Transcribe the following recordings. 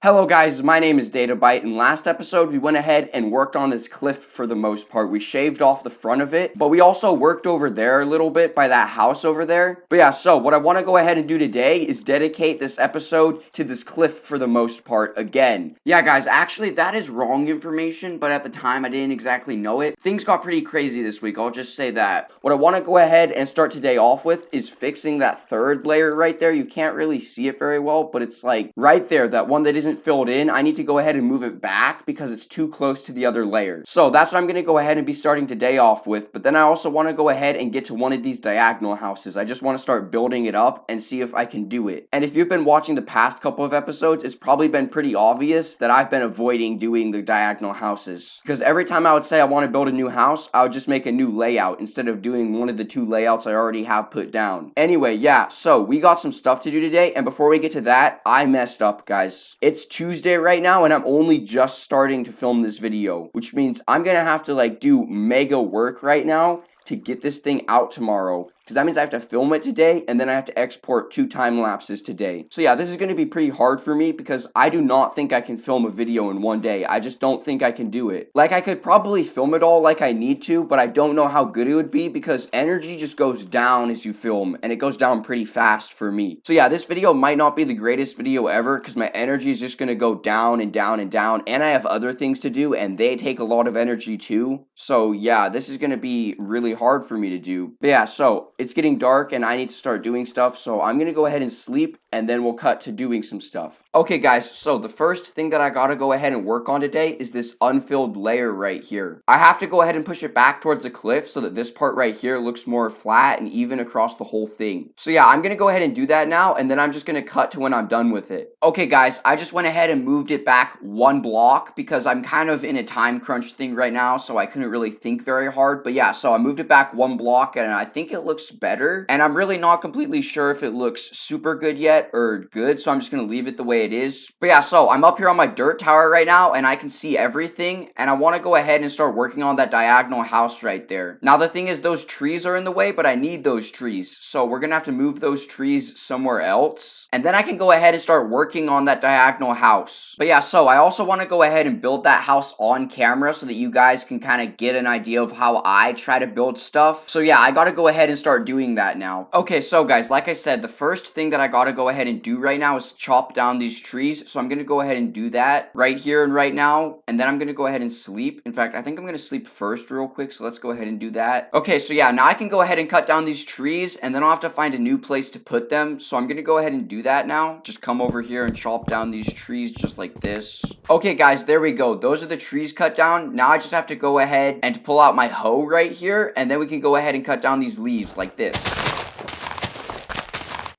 Hello guys, my name is Databyte. In last episode, we went ahead and worked on this cliff for the most part. We shaved off the front of it, but we also worked over there a little bit by that house over there. But yeah, so what I want to go ahead and do today is dedicate this episode to this cliff for the most part again. Yeah guys, actually that is wrong information, but at the time I didn't exactly know it. Things got pretty crazy this week, I'll just say that. What I want to go ahead and start today off with is fixing that third layer right there. You can't really see it very well, but it's like right there, that one that isn't filled in. I need to go ahead and move it back because it's too close to the other layers. So that's what I'm going to go ahead and be starting today off with. But then I also want to go ahead and get to one of these diagonal houses. I just want to start building it up and see if I can do it. And if you've been watching the past couple of episodes, it's probably been pretty obvious that I've been avoiding doing the diagonal houses. Because every time I would say I want to build a new house, I would just make a new layout instead of doing one of the two layouts I already have put down. Anyway, yeah, so we got some stuff to do today. And before we get to that, I messed up, guys. It's Tuesday right now and I'm only just starting to film this video, which means I'm gonna have to like do mega work right now to get this thing out tomorrow. Because that means I have to film it today, and then I have to export 2 time lapses today. So yeah, this is going to be pretty hard for me because I do not think I can film a video in one day. I just don't think I can do it. Like, I could probably film it all like I need to, but I don't know how good it would be because energy just goes down as you film, and it goes down pretty fast for me. So yeah, this video might not be the greatest video ever because my energy is just going to go down and down and down, and I have other things to do, and they take a lot of energy too. So yeah, this is going to be really hard for me to do. But yeah, so it's getting dark and I need to start doing stuff, so I'm gonna go ahead and sleep and then we'll cut to doing some stuff. Okay guys, so the first thing that I gotta go ahead and work on today is this unfilled layer right here. I have to go ahead and push it back towards the cliff so that this part right here looks more flat and even across the whole thing. So yeah, I'm gonna go ahead and do that now, and then I'm just gonna cut to when I'm done with it. Okay guys, I just went ahead and moved it back 1 block because I'm kind of in a time crunch thing right now, so I couldn't really think very hard. But yeah, so I moved it back 1 block and I think it looks better, and I'm really not completely sure if it looks super good yet or good, so I'm just gonna leave it the way it is. But yeah, so I'm up here on my dirt tower right now and I can see everything, and I want to go ahead and start working on that diagonal house right there. Now the thing is, those trees are in the way, but I need those trees, so we're gonna have to move those trees somewhere else, and then I can go ahead and start working on that diagonal house. But yeah, so I also want to go ahead and build that house on camera so that you guys can kind of get an idea of how I try to build stuff. So yeah, I gotta go ahead and start doing that now. Okay, so guys, like I said, the first thing that I gotta go ahead and do right now is chop down these trees. So I'm gonna go ahead and do that right here and right now, and then I'm gonna go ahead and sleep. In fact, I think I'm gonna sleep first real quick, so let's go ahead and do that. Okay, so yeah, now I can go ahead and cut down these trees, and then I'll have to find a new place to put them. So I'm gonna go ahead and do that now. Just come over here and chop down these trees just like this. Okay guys, there we go. Those are the trees cut down. Now I just have to go ahead and pull out my hoe right here, and then we can go ahead and cut down these leaves like this.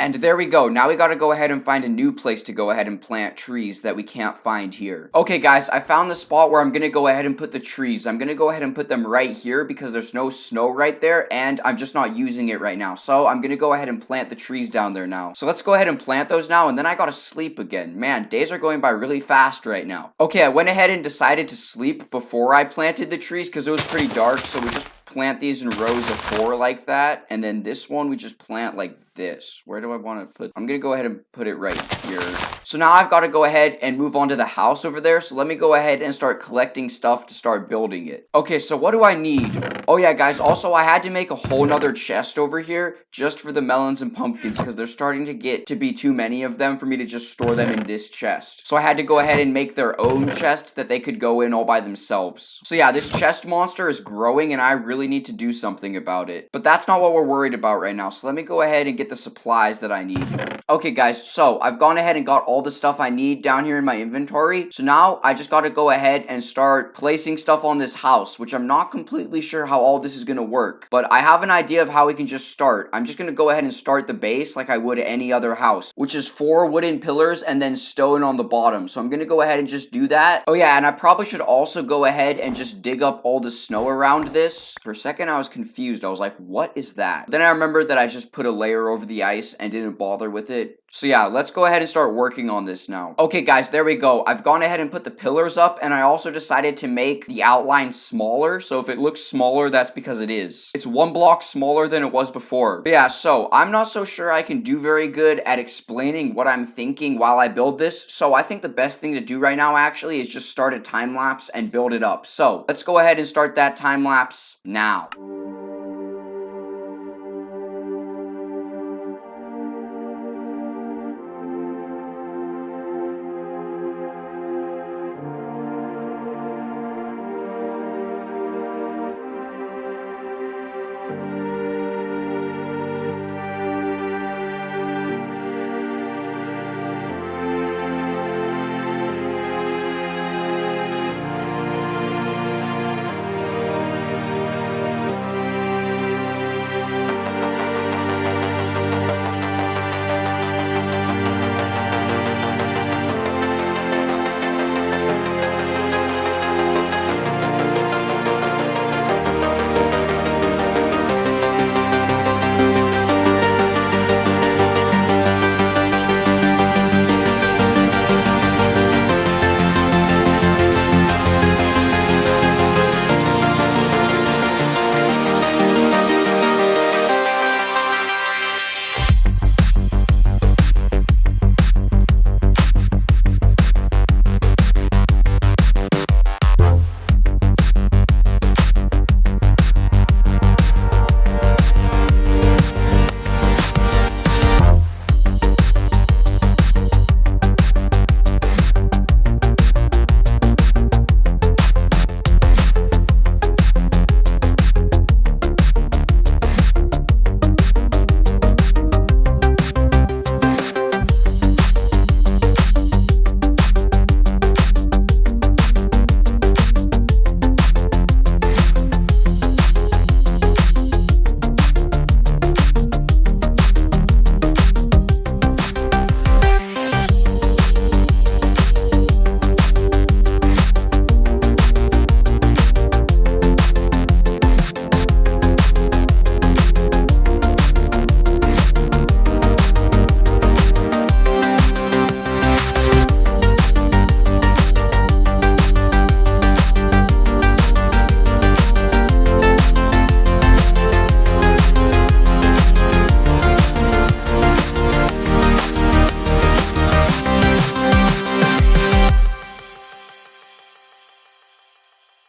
And there we go. Now we gotta go ahead and find a new place to go ahead and plant trees that we can't find here. Okay guys, I found the spot where I'm gonna go ahead and put the trees. I'm gonna go ahead and put them right here because there's no snow right there and I'm just not using it right now. So I'm gonna go ahead and plant the trees down there now. So let's go ahead and plant those now, and then I gotta sleep again. Man, days are going by really fast right now. Okay, I went ahead and decided to sleep before I planted the trees because it was pretty dark, so we just plant these in rows of 4 like that, and then this one we just plant like this. Where do I want to put? I'm gonna go ahead and put it right here. So now I've got to go ahead and move on to the house over there, so let me go ahead and start collecting stuff to start building it. Okay, so what do I need? Oh yeah guys, also I had to make a whole nother chest over here just for the melons and pumpkins because they're starting to get to be too many of them for me to just store them in this chest. So I had to go ahead and make their own chest that they could go in all by themselves. So yeah, this chest monster is growing and I really need to do something about it. But that's not what we're worried about right now. So let me go ahead and get the supplies that I need. Okay guys, so I've gone ahead and got all the stuff I need down here in my inventory. So now I just got to go ahead and start placing stuff on this house, which I'm not completely sure how all this is going to work. But I have an idea of how we can just start. I'm just going to go ahead and start the base like I would any other house, which is 4 wooden pillars and then stone on the bottom. So I'm going to go ahead and just do that. Oh yeah, and I probably should also go ahead and just dig up all the snow around this. For a second I was confused. I was like, what is that? Then I remembered that I just put a layer over over the ice and didn't bother with it. So yeah, let's go ahead and start working on this now. Okay guys, there we go. I've gone ahead and put the pillars up, and I also decided to make the outline smaller. So if it looks smaller, that's because it is. It's 1 block smaller than it was before. But yeah, so I'm not so sure I can do very good at explaining what I'm thinking while I build this. So I think the best thing to do right now actually is just start a time lapse and build it up. So let's go ahead and start that time lapse now.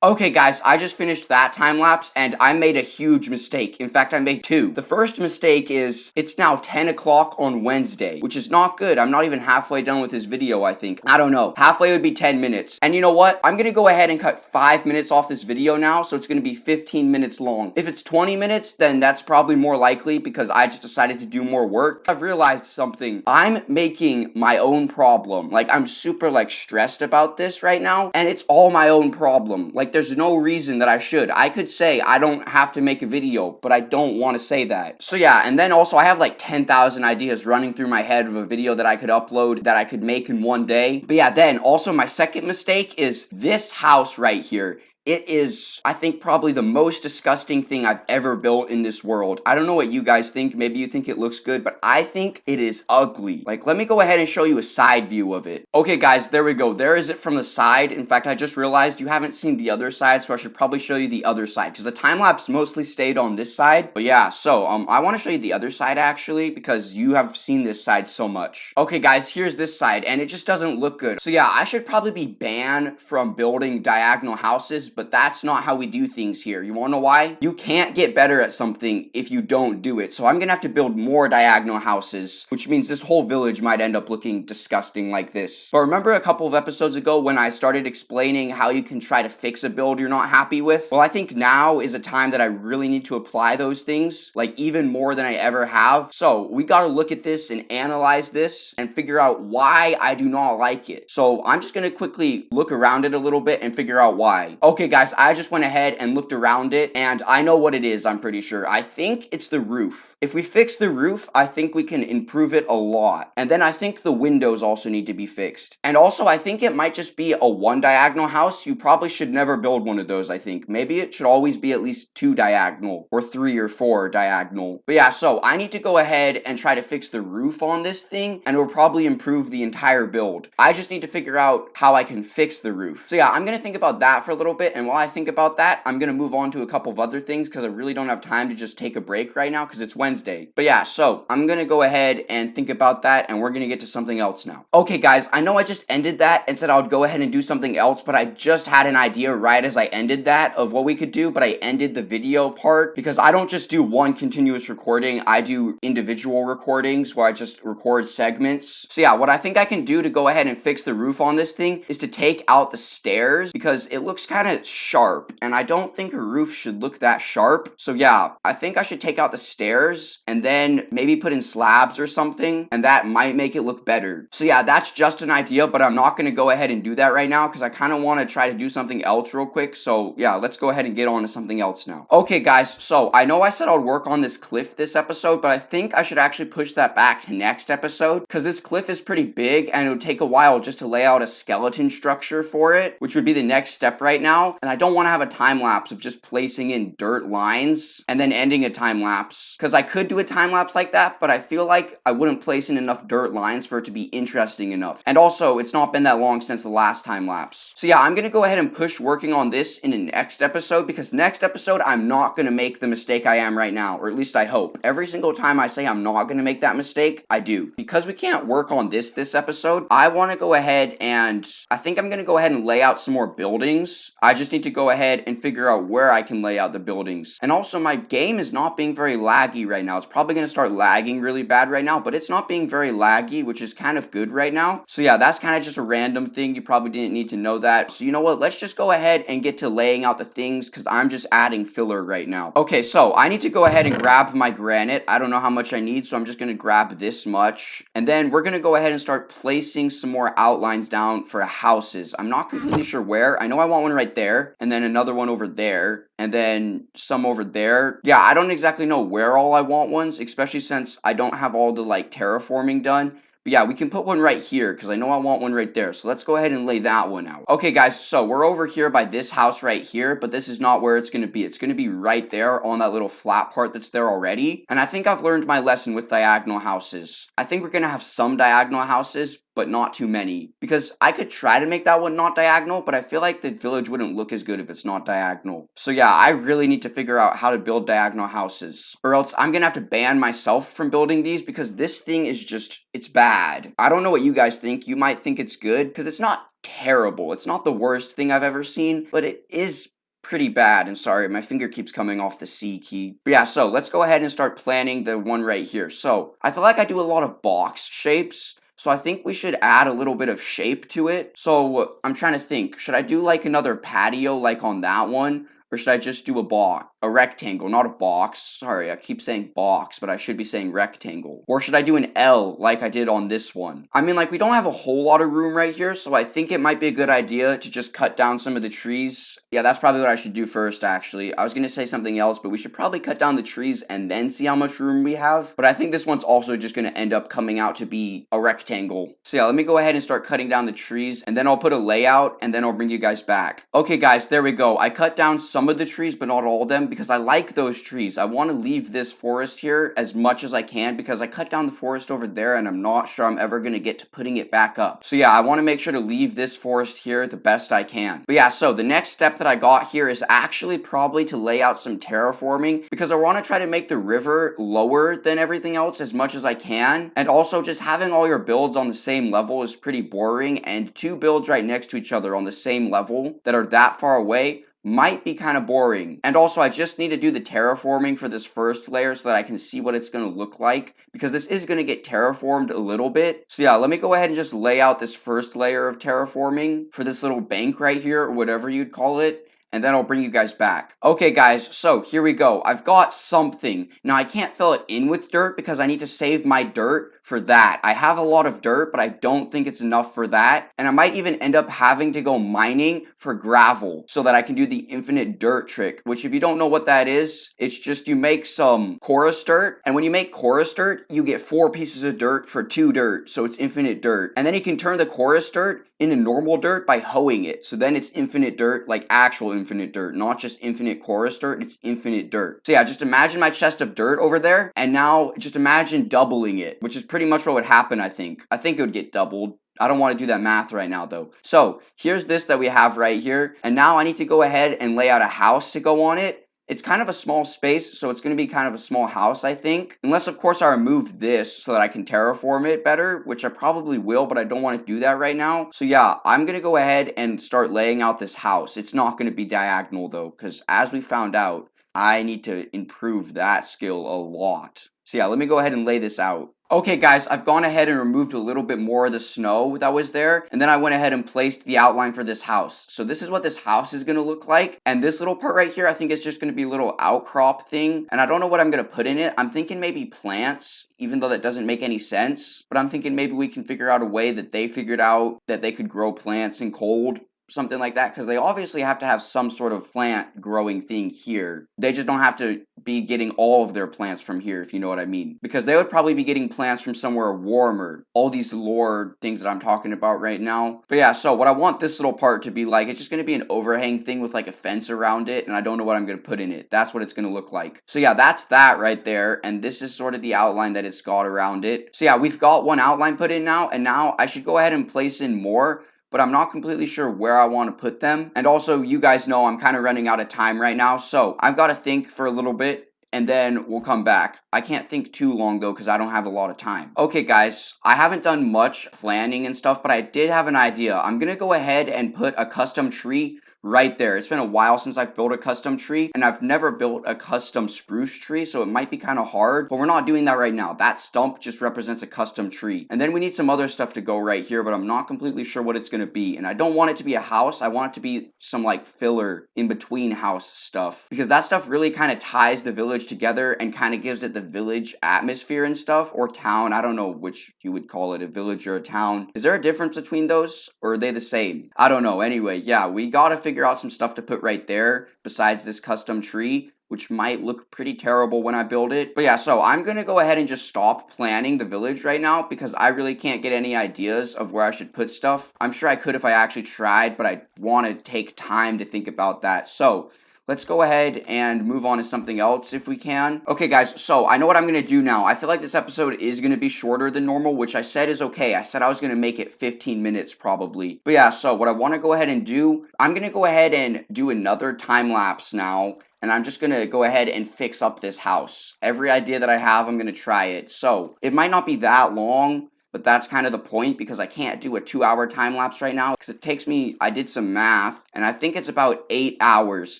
Okay guys, I just finished that time lapse and I made a huge mistake. In fact, I made 2. The first mistake is it's now 10 o'clock on Wednesday, which is not good. I'm not even halfway done with this video, I think. I don't know. Halfway would be 10 minutes. And you know what? I'm gonna go ahead and cut 5 minutes off this video now, so it's gonna be 15 minutes long. If it's 20 minutes, then that's probably more likely because I just decided to do more work. I've realized something. I'm making my own problem. Like, I'm super, stressed about this right now, and it's all my own problem. There's no reason that I should. I could say I don't have to make a video, but I don't want to say that. So yeah, and then also I have 10,000 ideas running through my head of a video that I could upload, that I could make in one day. But yeah, then also my second mistake is this house right here. It is, I think, probably the most disgusting thing I've ever built in this world. I don't know what you guys think. Maybe you think it looks good, but I think it is ugly. Let me go ahead and show you a side view of it. Okay, guys, there we go. There is it from the side. In fact, I just realized you haven't seen the other side, so I should probably show you the other side, because the time-lapse mostly stayed on this side. But yeah, so, I want to show you the other side, actually, because you have seen this side so much. Okay, guys, here's this side, and it just doesn't look good. So yeah, I should probably be banned from building diagonal houses, but that's not how we do things here. You wanna know why? You can't get better at something if you don't do it. So I'm gonna have to build more diagonal houses, which means this whole village might end up looking disgusting like this. But remember a couple of episodes ago when I started explaining how you can try to fix a build you're not happy with? Well, I think now is a time that I really need to apply those things, even more than I ever have. So we gotta look at this and analyze this and figure out why I do not like it. So I'm just gonna quickly look around it a little bit and figure out why. Okay, Okay guys, I just went ahead and looked around it, and I know what it is, I'm pretty sure. I think it's the roof. If we fix the roof, I think we can improve it a lot. And then I think the windows also need to be fixed. And also, I think it might just be a one diagonal house. You probably should never build one of those, I think. Maybe it should always be at least 2 diagonal, or 3 or 4 diagonal. But yeah, so I need to go ahead and try to fix the roof on this thing, and it will probably improve the entire build. I just need to figure out how I can fix the roof. So yeah, I'm gonna think about that for a little bit, and while I think about that, I'm gonna move on to a couple of other things because I really don't have time to just take a break right now because it's Wednesday. But yeah, so I'm gonna go ahead and think about that, and we're gonna get to something else now. Okay guys, I know I just ended that and said I would go ahead and do something else, but I just had an idea right as I ended that of what we could do, but I ended the video part because I don't just do one continuous recording, I do individual recordings where I just record segments. So yeah, what I think I can do to go ahead and fix the roof on this thing is to take out the stairs because it looks kind of sharp, and I don't think a roof should look that sharp. So yeah, I think I should take out the stairs and then maybe put in slabs or something, and that might make it look better. So yeah, that's just an idea, but I'm not going to go ahead and do that right now because I kind of want to try to do something else real quick. So yeah, let's go ahead and get on to something else now. Okay guys, so I know I said I would work on this cliff this episode, but I think I should actually push that back to next episode because this cliff is pretty big and it would take a while just to lay out a skeleton structure for it, which would be the next step right now. And I don't want to have a time lapse of just placing in dirt lines and then ending a time lapse because I could do a time lapse like that, but I feel like I wouldn't place in enough dirt lines for it to be interesting enough. And also, it's not been that long since the last time lapse. So yeah, I'm going to go ahead and push working on this in the next episode because next episode, I'm not going to make the mistake I am right now, or at least I hope. Every single time I say I'm not going to make that mistake, I do. Because we can't work on this episode, I want to go ahead and I think I'm going to go ahead and lay out some more buildings. I just need to go ahead and figure out where I can lay out the buildings. And also, my game is not being very laggy right now. It's probably going to start lagging really bad right now, but it's not being very laggy, which is kind of good right now. So yeah, that's kind of just a random thing. You probably didn't need to know that. So you know what? Let's just go ahead and get to laying out the things because I'm just adding filler right now. Okay, so I need to go ahead and grab my granite. I don't know how much I need, so I'm just going to grab this much. And then we're going to go ahead and start placing some more outlines down for houses. I'm not completely sure where. I know I want one right there, and then another one over there, and then some over there. Yeah, I don't exactly know where all I want ones, especially since I don't have all the like terraforming done. But yeah, we can put one right here because I know I want one right there. So let's go ahead and lay that one out. Okay, guys, so we're over here by this house right here, but this is not where it's going to be. It's going to be right there on that little flat part that's there already. And I think I've learned my lesson with diagonal houses. I think we're going to have some diagonal houses, but not too many. Because I could try to make that one not diagonal, but I feel like the village wouldn't look as good if it's not diagonal. So yeah, I really need to figure out how to build diagonal houses. Or else I'm going to have to ban myself from building these because this thing is just, it's bad. I don't know what you guys think. You might think it's good because it's not terrible. It's not the worst thing I've ever seen, but it is pretty bad. And sorry, my finger keeps coming off the C key. But yeah, so let's go ahead and start planning the one right here. So I feel like I do a lot of box shapes. So I think we should add a little bit of shape to it. So I'm trying to think, should I do like another patio like on that one? Or should I just do a rectangle, not a box? Sorry, I keep saying box, but I should be saying rectangle. Or should I do an L like I did on this one? I mean, like, we don't have a whole lot of room right here, so I think it might be a good idea to just cut down some of the trees. Yeah, that's probably what I should do first, actually. I was going to say something else, but we should probably cut down the trees and then see how much room we have. But I think this one's also just going to end up coming out to be a rectangle. So yeah, let me go ahead and start cutting down the trees, and then I'll put a layout, and then I'll bring you guys back. Okay, guys, there we go. I cut down some of the trees, but not all of them, because I like those trees. I want to leave this forest here as much as I can, because I cut down the forest over there, and I'm not sure I'm ever going to get to putting it back up. So yeah, I want to make sure to leave this forest here the best I can. But yeah, so the next step that I got here is actually probably to lay out some terraforming, because I want to try to make the river lower than everything else as much as I can. And also, just having all your builds on the same level is pretty boring, and 2 builds right next to each other on the same level that are that far away might be kind of boring. And also, I just need to do the terraforming for this first layer so that I can see what it's going to look like, because this is going to get terraformed a little bit. So yeah, let me go ahead and just lay out this first layer of terraforming for this little bank right here, or whatever you'd call it. And then I'll bring you guys back. Okay, guys, so here we go. I've got something. Now, I can't fill it in with dirt because I need to save my dirt for that. I have a lot of dirt, but I don't think it's enough for that. And I might even end up having to go mining for gravel so that I can do the infinite dirt trick, which if you don't know what that is, it's just you make some chorus dirt. And when you make chorus dirt, you get 4 pieces of dirt for 2 dirt. So it's infinite dirt. And then you can turn the chorus dirt into normal dirt by hoeing it. So then it's infinite dirt, like actual infinite dirt, not just infinite chorus dirt, it's infinite dirt. So yeah, just imagine my chest of dirt over there, and now just imagine doubling it, which is pretty much what would happen, I think. I think it would get doubled. I don't want to do that math right now though. So here's this that we have right here, and now I need to go ahead and lay out a house to go on it. It's kind of a small space, so it's going to be kind of a small house, I think. Unless, of course, I remove this so that I can terraform it better, which I probably will, but I don't want to do that right now. So yeah, I'm going to go ahead and start laying out this house. It's not going to be diagonal, though, because as we found out, I need to improve that skill a lot. So yeah, let me go ahead and lay this out. Okay guys, I've gone ahead and removed a little bit more of the snow that was there, and then I went ahead and placed the outline for this house. So this is what this house is going to look like, and this little part right here, I think it's just going to be a little outcrop thing, and I don't know what I'm going to put in it. I'm thinking maybe plants, even though that doesn't make any sense, but I'm thinking maybe we can figure out a way that they figured out that they could grow plants in cold. Something like that, because they obviously have to have some sort of plant growing thing here. They just don't have to be getting all of their plants from here, if you know what I mean. Because they would probably be getting plants from somewhere warmer. All these lore things that I'm talking about right now. But yeah, so what I want this little part to be like, it's just going to be an overhang thing with like a fence around it, and I don't know what I'm going to put in it. That's what it's going to look like. So yeah, that's that right there, and this is sort of the outline that it's got around it. So yeah, we've got one outline put in now, and now I should go ahead and place in more, but I'm not completely sure where I want to put them. And also, you guys know I'm kind of running out of time right now, so I've got to think for a little bit, and then we'll come back. I can't think too long, though, because I don't have a lot of time. Okay, guys, I haven't done much planning and stuff, but I did have an idea. I'm going to go ahead and put a custom tree right there. It's been a while since I've built a custom tree, and I've never built a custom spruce tree, so it might be kind of hard, but we're not doing that right now. That stump just represents a custom tree. And then we need some other stuff to go right here, but I'm not completely sure what it's going to be. And I don't want it to be a house. I want it to be some like filler in between house stuff, because that stuff really kind of ties the village together and kind of gives it the village atmosphere and stuff, or town. I don't know which you would call it, a village or a town. Is there a difference between those, or are they the same? I don't know. Anyway, yeah, we gotta figure out some stuff to put right there besides this custom tree, which might look pretty terrible when I build it. But yeah, so I'm going to go ahead and just stop planning the village right now, because I really can't get any ideas of where I should put stuff. I'm sure I could if I actually tried, but I want to take time to think about that. So let's go ahead and move on to something else if we can. Okay, guys, so I know what I'm going to do now. I feel like this episode is going to be shorter than normal, which I said is okay. I said I was going to make it 15 minutes probably. But yeah, so what I want to go ahead and do, I'm going to go ahead and do another time lapse now. And I'm just going to go ahead and fix up this house. Every idea that I have, I'm going to try it. So it might not be that long, but that's kind of the point, because I can't do a 2-hour time lapse right now, because it takes me, I did some math, and I think it's about 8 hours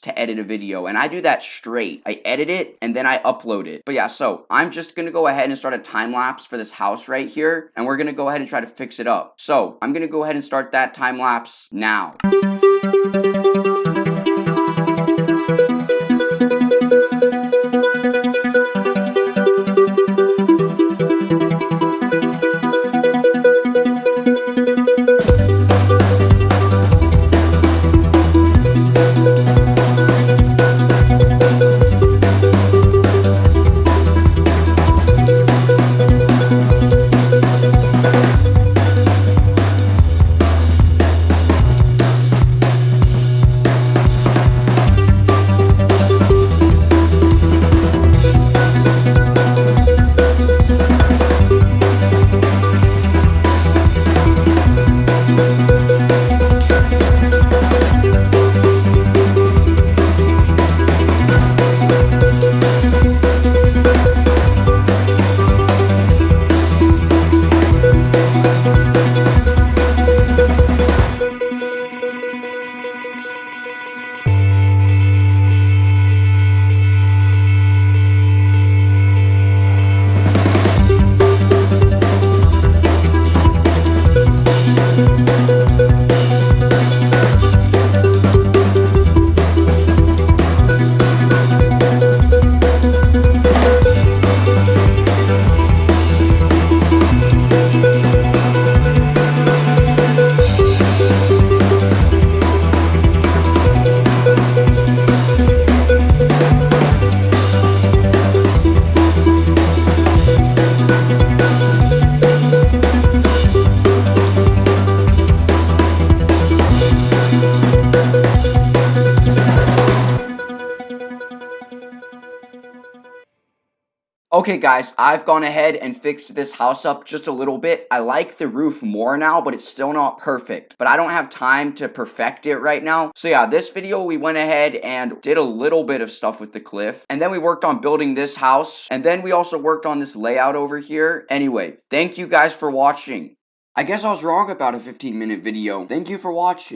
to edit a video, and I do that straight. I edit it, and then I upload it. But yeah, so I'm just going to go ahead and start a time lapse for this house right here, and we're going to go ahead and try to fix it up. So I'm going to go ahead and start that time lapse now. Okay guys, I've gone ahead and fixed this house up just a little bit. I like the roof more now, but it's still not perfect. But I don't have time to perfect it right now. So yeah, this video we went ahead and did a little bit of stuff with the cliff. And then we worked on building this house. And then we also worked on this layout over here. Anyway, thank you guys for watching. I guess I was wrong about a 15-minute video. Thank you for watching.